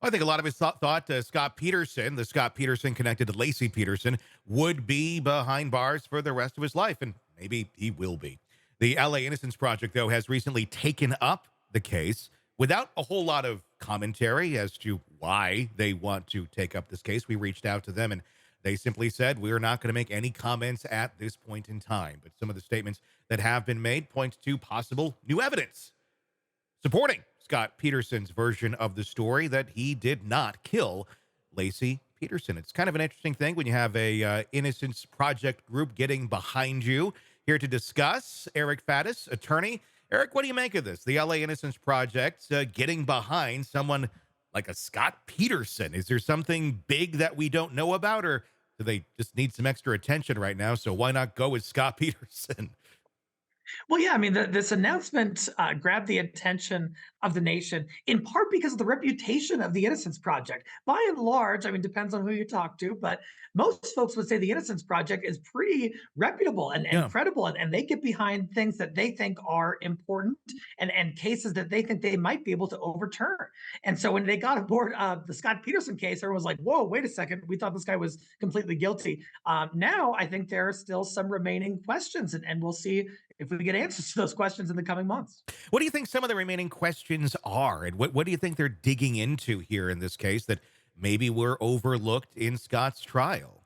I think a lot of us thought Scott Peterson, the Scott Peterson connected to Lacey Peterson, would be behind bars for the rest of his life, and maybe he will be. The LA Innocence Project, though, has recently taken up the case without a whole lot of commentary as to why they want to take up this case. We reached out to them, and they simply said, "We are not going to make any comments at this point in time." But some of the statements that have been made point to possible new evidence supporting Scott Peterson's version of the story that he did not kill Lacey Peterson. It's kind of an interesting thing when you have a Innocence Project group getting behind you. Here to discuss, Eric Faddis, attorney. Eric, what do you make of this? The LA Innocence Project getting behind someone like a Scott Peterson. Is there something big that we don't know about, or do they just need some extra attention right now? So why not go with Scott Peterson? Well, yeah, I mean, this announcement grabbed the attention of the nation in part because of the reputation of the Innocence Project. By and large, I mean, depends on who you talk to, but most folks would say the Innocence Project is pretty reputable and Yeah. credible, and they get behind things that they think are important and cases that they think they might be able to overturn. And so when they got aboard the Scott Peterson case, everyone was like, whoa, wait a second. We thought this guy was completely guilty. Now, I think there are still some remaining questions, and we'll see if we get answers to those questions in the coming months. What do you think some of the remaining questions are? And what do you think they're digging into here in this case that maybe were overlooked in Scott's trial?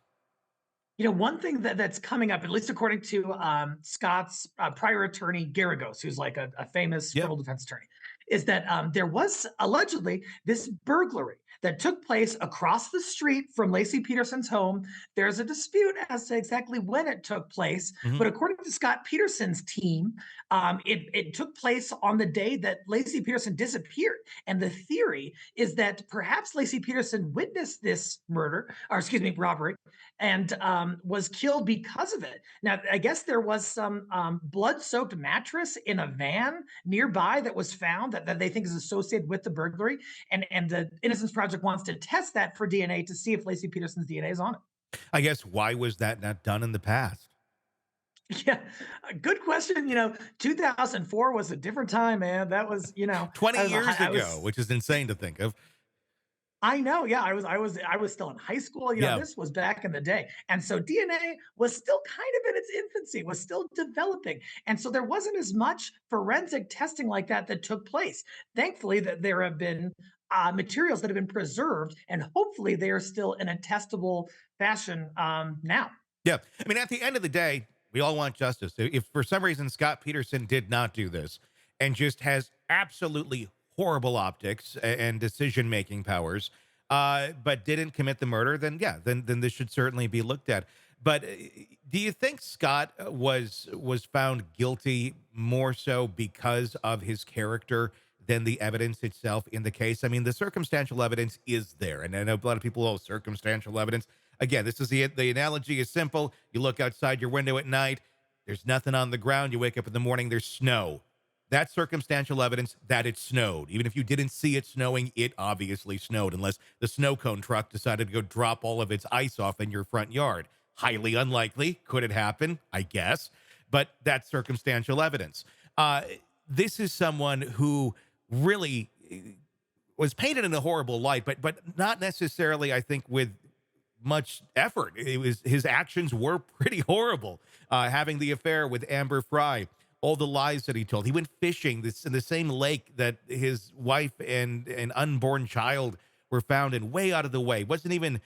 One thing that's coming up, at least according to Scott's prior attorney, Garagos, who's like a famous Yep. criminal defense attorney, is that there was allegedly this burglary that took place across the street from Lacey Peterson's home. There's a dispute as to exactly when it took place, Hmm. but according to Scott Peterson's team, it took place on the day that Lacey Peterson disappeared. And the theory is that perhaps Lacey Peterson witnessed this murder, or excuse me, robbery, and was killed because of it. Now, I guess there was some blood-soaked mattress in a van nearby that was found that they think is associated with the burglary, and the Innocence Project wants to test that for DNA to see if Lacey Peterson's DNA is on it. I guess why was that not done in the past? Yeah, a good question. 2004 was a different time, man. That was, 20 I was, a years hi- I ago, was which is insane to think of. I know, yeah, I was still in high school, Yeah. this was back in the day, and so DNA was still kind of in its infancy, was still developing, and so there wasn't as much forensic testing like that took place. Thankfully, that there have been, materials that have been preserved, and hopefully they are still in a testable fashion, now. Yeah. I mean, at the end of the day, we all want justice. If for some reason Scott Peterson did not do this and just has absolutely horrible optics and decision making powers, but didn't commit the murder, then yeah, then this should certainly be looked at. But do you think Scott was found guilty more so because of his character than the evidence itself in the case? I mean, the circumstantial evidence is there, and I know a lot of people, oh, circumstantial evidence. Again, this is the analogy is simple. You look outside your window at night, there's nothing on the ground. You wake up in the morning, there's snow. That's circumstantial evidence that it snowed. Even if you didn't see it snowing, it obviously snowed, unless the snow cone truck decided to go drop all of its ice off in your front yard. Highly unlikely. Could it happen? I guess. But that's circumstantial evidence. This is someone who really was painted in a horrible light, but not necessarily, I think, with much effort. It was his actions were pretty horrible. Having the affair with Amber Fry, all the lies that he told. He went fishing this in the same lake that his wife and an unborn child were found in, way out of the way. Wasn't even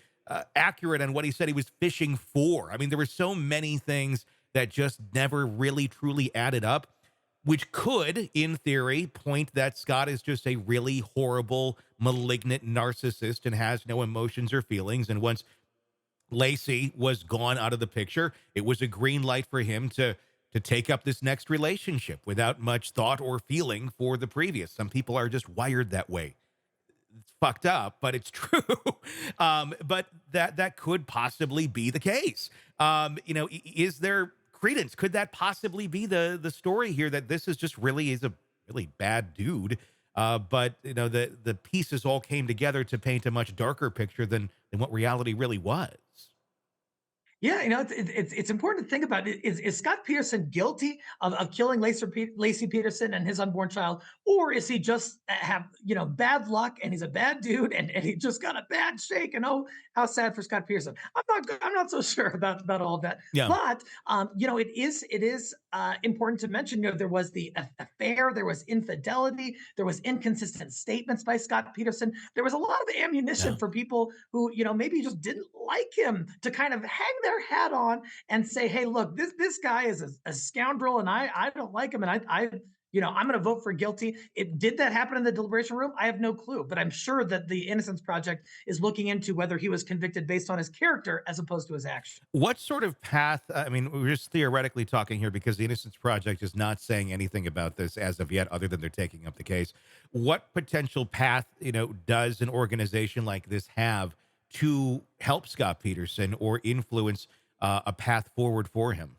accurate on what he said he was fishing for. I mean, there were so many things that just never really truly added up, which could, in theory, point that Scott is just a really horrible, malignant narcissist and has no emotions or feelings. And once Lacey was gone out of the picture, it was a green light for him to take up this next relationship without much thought or feeling for the previous. Some people are just wired that way. It's fucked up, but it's true. But that could possibly be the case. Is there credence? Could that possibly be the story here, that this is just really is a really bad dude? But the pieces all came together to paint a much darker picture than what reality really was. Yeah, it's important to think about it. Is Scott Peterson guilty of killing Lacey Peterson and his unborn child, or is he just have bad luck and he's a bad dude and he just got a bad shake? And oh, how sad for Scott Peterson. I'm not so sure about all of that. Yeah. But it is important to mention. There was the affair, there was infidelity, there was inconsistent statements by Scott Peterson. There was a lot of ammunition Yeah. for people who maybe just didn't like him to kind of hang their hat on and say, "Hey, look, this guy is a scoundrel, and I don't like him, and I'm going to vote for guilty." Did that happen in the deliberation room? I have no clue, but I'm sure that the Innocence Project is looking into whether he was convicted based on his character as opposed to his action. What sort of path? I mean, we're just theoretically talking here because the Innocence Project is not saying anything about this as of yet, other than they're taking up the case. What potential path, does an organization like this have to help Scott Peterson or influence a path forward for him?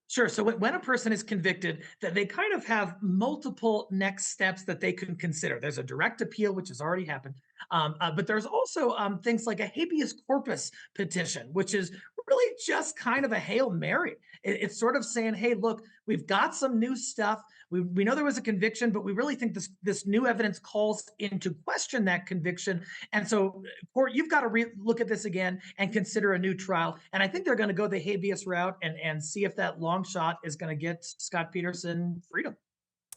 Sure. So when a person is convicted, that they kind of have multiple next steps that they can consider. There's a direct appeal, which has already happened, but there's also things like a habeas corpus petition, which is really just kind of a hail mary. It's sort of saying, "Hey, look, we've got some new stuff. We know there was a conviction, but we really think this new evidence calls into question that conviction, and so court, you've got to look at this again and consider a new trial." And I think they're going to go the habeas route and see if that long shot is going to get Scott Peterson freedom.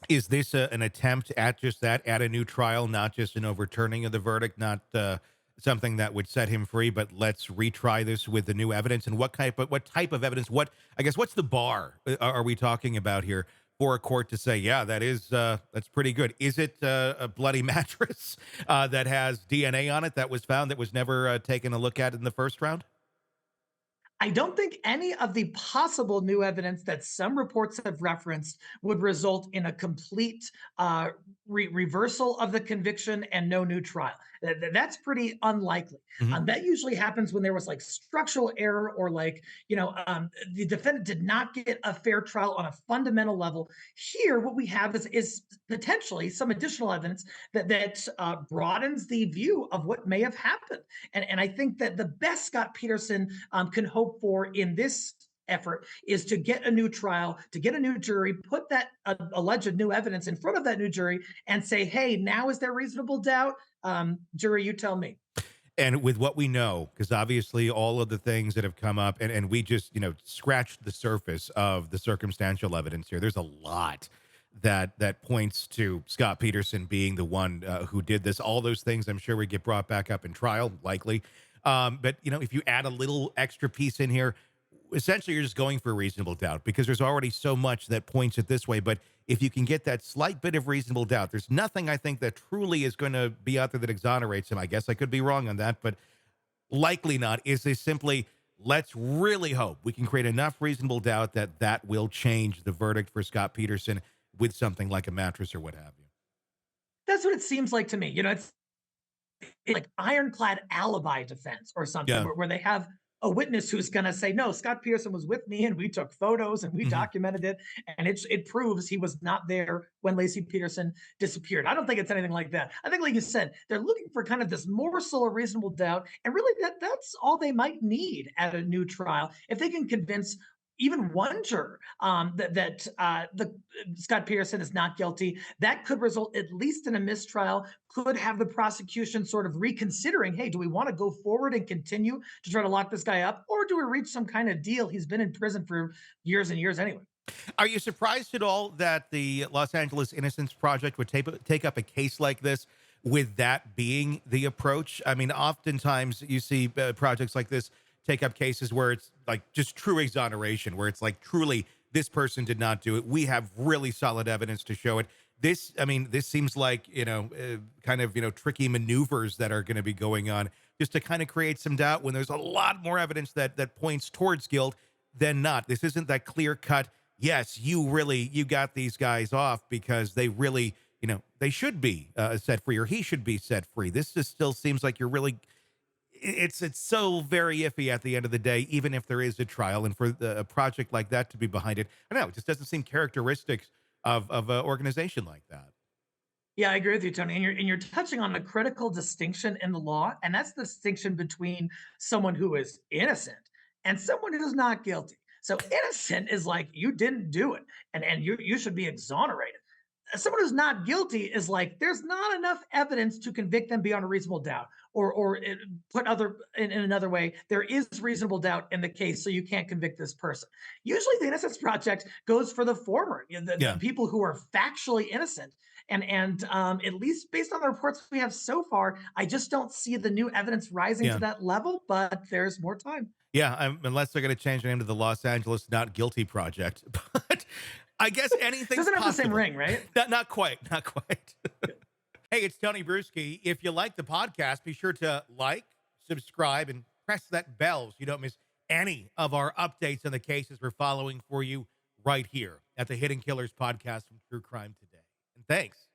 Is this an attempt at just that, at a new trial, not just an overturning of the verdict, not something that would set him free, but let's retry this with the new evidence? And what type of evidence? What, I guess, what's the bar are we talking about here for a court to say, yeah, that's pretty good? Is it a bloody mattress that has DNA on it that was found that was never taken a look at in the first round? I don't think any of the possible new evidence that some reports have referenced would result in a complete reversal of the conviction and no new trial. That's pretty unlikely. Mhm. That usually happens when there was like structural error or like, the defendant did not get a fair trial on a fundamental level. Here, what we have is potentially some additional evidence that broadens the view of what may have happened. And I think that the best Scott Peterson can hope for in this effort is to get a new trial, to get a new jury, put that alleged new evidence in front of that new jury and say, "Hey, now is there reasonable doubt? Jury, you tell me." And with what we know, because obviously all of the things that have come up, and we just, scratched the surface of the circumstantial evidence here. There's a lot that points to Scott Peterson being the one who did this. All those things, I'm sure, would get brought back up in trial, likely. But if you add a little extra piece in here, essentially you're just going for reasonable doubt because there's already so much that points it this way. But if you can get that slight bit of reasonable doubt, there's nothing I think that truly is going to be out there that exonerates him. I guess I could be wrong on that, but likely not. Is this simply, let's really hope we can create enough reasonable doubt that that will change the verdict for Scott Peterson with something like a mattress or what have you? That's what it seems like to me. It's like ironclad alibi defense or something Yeah. where they have a witness who's going to say, "No, Scott Pearson was with me and we took photos and we Mhm. documented it, and it proves he was not there when Lacey Peterson disappeared." I don't think it's anything like that. I think, like you said, they're looking for kind of this morsel of reasonable doubt, and really that's all they might need at a new trial if they can convince even one juror that the Scott Peterson is not guilty. That could result at least in a mistrial. Could have the prosecution sort of reconsidering, "Hey, do we want to go forward and continue to try to lock this guy up, or do we reach some kind of deal? He's been in prison for years and years anyway." Are you surprised at all that the Los Angeles Innocence Project would take up a case like this with that being the approach? I mean, oftentimes you see projects like this take up cases where it's like just true exoneration, where it's like truly this person did not do it. We have really solid evidence to show it. This, I mean, this seems like, kind of, tricky maneuvers that are going to be going on just to kind of create some doubt when there's a lot more evidence that points towards guilt than not. This isn't that clear cut, yes, you got these guys off because they really, they should be set free or he should be set free. This just still seems like you're really, it's so very iffy at the end of the day, even if there is a trial. And for a project like that to be behind it, I don't know, it just doesn't seem characteristics of an organization like that. Yeah, I agree with you, Tony. And you're touching on a critical distinction in the law, and that's the distinction between someone who is innocent and someone who's not guilty. So innocent is like you didn't do it, and you should be exonerated. Someone who's not guilty is like there's not enough evidence to convict them beyond a reasonable doubt, or put other in another way, there is reasonable doubt in the case, so you can't convict this person. Usually, the Innocence Project goes for the former, the Yeah. people who are factually innocent. And at least based on the reports we have so far, I just don't see the new evidence rising to Yeah. that level. But there's more time. Yeah. Unless they're going to change the name to the Los Angeles Not Guilty Project. But I guess anything's Doesn't have the same possible. ring, right? Not quite. Not quite. Hey, it's Tony Brueski. If you like the podcast, be sure to like, subscribe, and press that bell so you don't miss any of our updates on the cases we're following for you right here at the Hidden Killers podcast from True Crime Today. And thanks